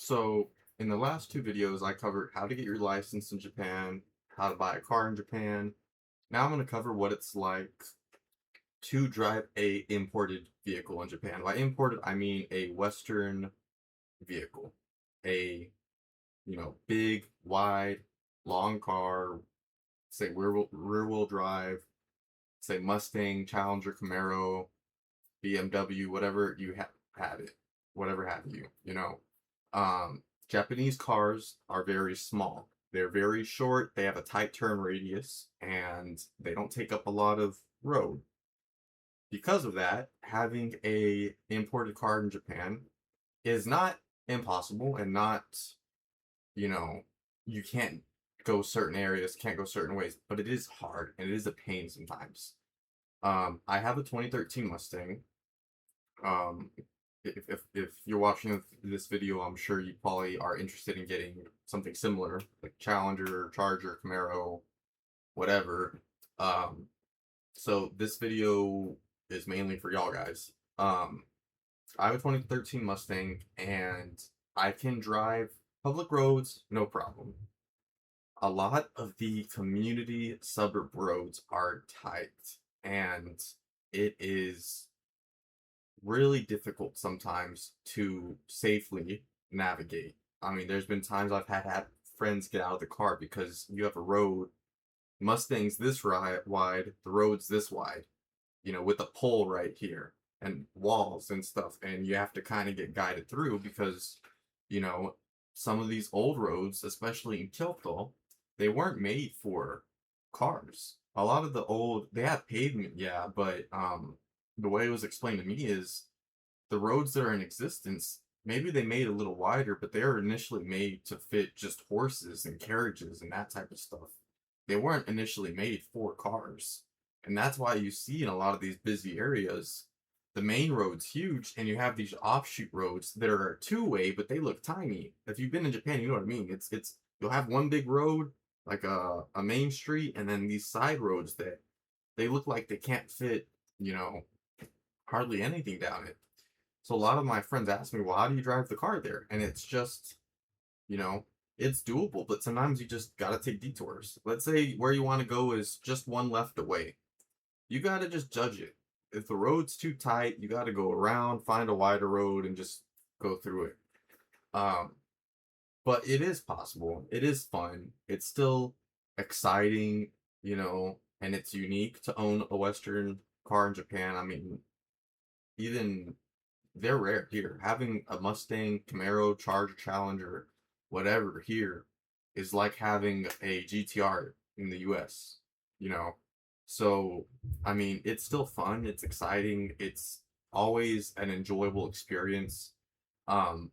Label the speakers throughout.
Speaker 1: So, in the last two videos, I covered how to get your license in Japan, how to buy a car in Japan. Now I'm going to cover what it's like to drive a imported vehicle in Japan. By imported, I mean a Western vehicle. A, big, wide, long car, say rear-wheel drive, say Mustang, Challenger, Camaro, BMW, whatever you have it, whatever have you, Um, Japanese cars are very small. They're very short, they have a tight turn radius, and they don't take up a lot of road. Because of that, having a imported car in Japan is not impossible and not, you know, you can't go certain areas, can't go certain ways, but it is hard and it is a pain sometimes. I have a 2013 Mustang. Um, if you're watching this video, I'm sure you probably are interested in getting something similar, like Challenger, Charger, Camaro, whatever. Um, so this video is mainly for y'all guys. I have a 2013 Mustang, and I can drive public roads, no problem. A lot of the community suburb roads are tight, and it is really difficult sometimes to safely navigate. I mean, there's been times I've had friends get out of the car because you have a road, Mustang's this wide, the road's this wide, with a pole right here and walls and stuff, and you have to kind of get guided through because, you know, some of these old roads, especially in Kyoto, they weren't made for cars. A lot of the old, they have pavement, yeah, but the way it was explained to me is the roads that are in existence, maybe they made a little wider, but they were initially made to fit just horses and carriages and that type of stuff. They weren't initially made for cars. And that's why you see in a lot of these busy areas, the main road's huge, and you have these offshoot roads that are two-way, but they look tiny. If you've been in Japan, you know what I mean. It's you'll have one big road, like a main street, and then these side roads that they look like they can't fit, you know, hardly anything down it. So a lot of my friends ask me, well, how do you drive the car there? And it's just, you know, it's doable, but sometimes you just gotta take detours. Let's say where you want to go is just one left away. You gotta just judge it. If the road's too tight, you gotta go around, find a wider road, and just go through it. Um, but it is possible. It is fun. It's still exciting, and it's unique to own a Western car in Japan. I mean, even they're rare here. Having a Mustang, Camaro, Charger, Challenger, whatever here is like having a GTR in the US, you know? So, I mean, it's still fun, it's exciting, it's always an enjoyable experience. Um,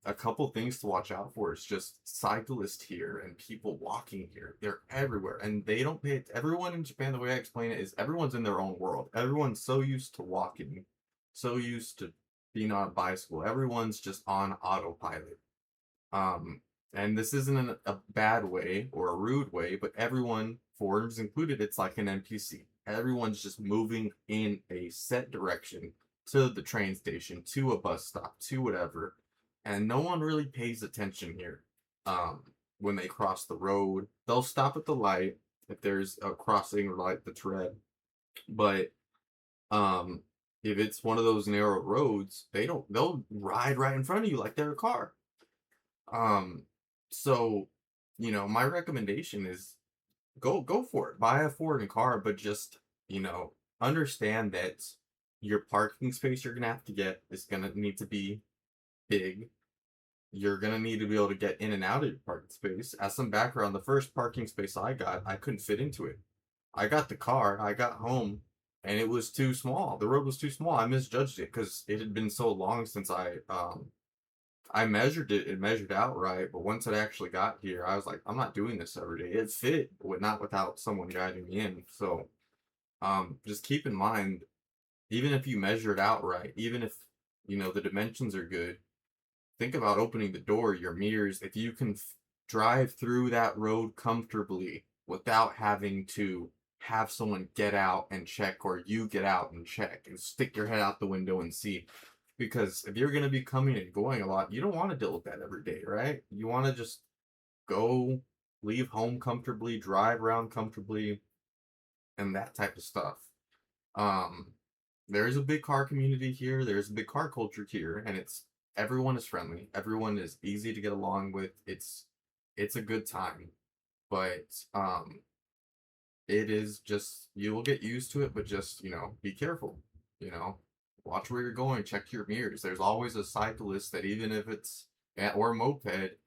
Speaker 1: a couple things to watch out for is just cyclists here and people walking here. They're everywhere, and they don't pay. Everyone in Japan, the way I explain it is everyone's in their own world. Everyone's so used to walking, so used to being on a bicycle. Everyone's just on autopilot. Um, and this isn't in a bad way or a rude way, but everyone, foreigners included, it's like an NPC. Everyone's just moving in a set direction to the train station, to a bus stop, to whatever. And no one really pays attention here. Um, when they cross the road, they'll stop at the light if there's a crossing or light that's red. But um, if it's one of those narrow roads, they'll ride right in front of you like they're a car. Um, so, my recommendation is go for it. Buy a foreign car, but just, understand that your parking space you're gonna have to get is gonna need to be big. You're gonna need to be able to get in and out of your parking space. As some background, the first parking space I got, I couldn't fit into it. I got the car, I got home, and it was too small. The road was too small. I misjudged it because it had been so long since I measured it, it measured out right, but once it actually got here, I was like, I'm not doing this every day. It fit, but not without someone guiding me in. So, just keep in mind, even if you measure it out right, even if, the dimensions are good, think about opening the door, your mirrors. If you can drive through that road comfortably without having to have someone get out and check, or you get out and check and stick your head out the window and see, Because if you're gonna be coming and going a lot, you don't want to deal with that every day, right? You want to just go, leave home comfortably, drive around comfortably, and that type of stuff. Um, there is a big car community here. There's a big car culture here, and everyone is friendly. Everyone is easy to get along with. It's a good time, but it is just you will get used to it, but just be careful. You know, watch where you're going. Check your mirrors. There's always a cyclist that even if it's or a moped,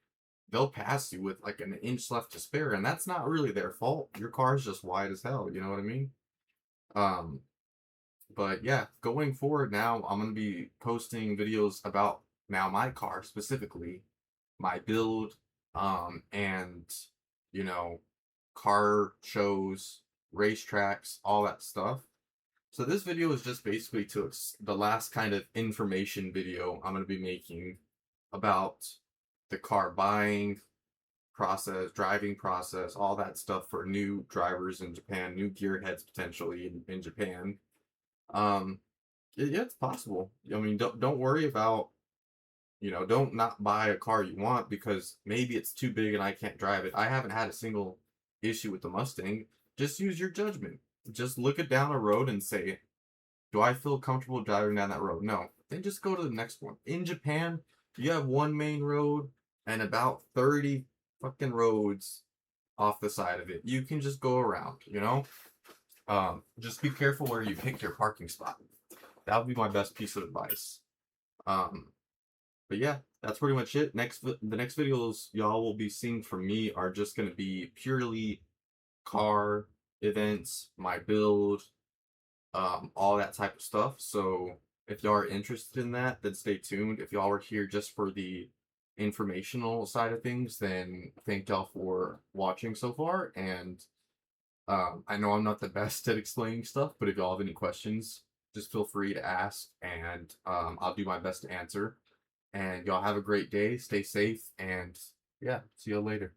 Speaker 1: they'll pass you with like an inch left to spare, and that's not really their fault. Your car's just wide as hell. You know what I mean? Um, but yeah, going forward now, I'm gonna be posting videos about now my car specifically, my build, and you know, car shows, racetracks, all that stuff. So this video is just basically the last kind of information video I'm gonna be making about the car buying process, driving process, all that stuff for new drivers in Japan, new gearheads potentially in Japan. Um, yeah, it's possible. I mean, don't worry about don't not buy a car you want because maybe it's too big and I can't drive it. I haven't had a single issue with the Mustang. Just use your judgment. Just look it down a road and say, do I feel comfortable driving down that road? No. Then just go to the next one. In Japan, you have one main road and about 30 fucking roads off the side of it. You can just go around. Just be careful where you pick your parking spot. That would be my best piece of advice. Um, but yeah, that's pretty much it. The next videos y'all will be seeing from me are just gonna be purely car events, my build, all that type of stuff. So if y'all are interested in that, then stay tuned. If y'all are here just for the informational side of things, then thank y'all for watching so far. And I know I'm not the best at explaining stuff, but if y'all have any questions, just feel free to ask, and I'll do my best to answer. And y'all have a great day, stay safe, and yeah, see y'all later.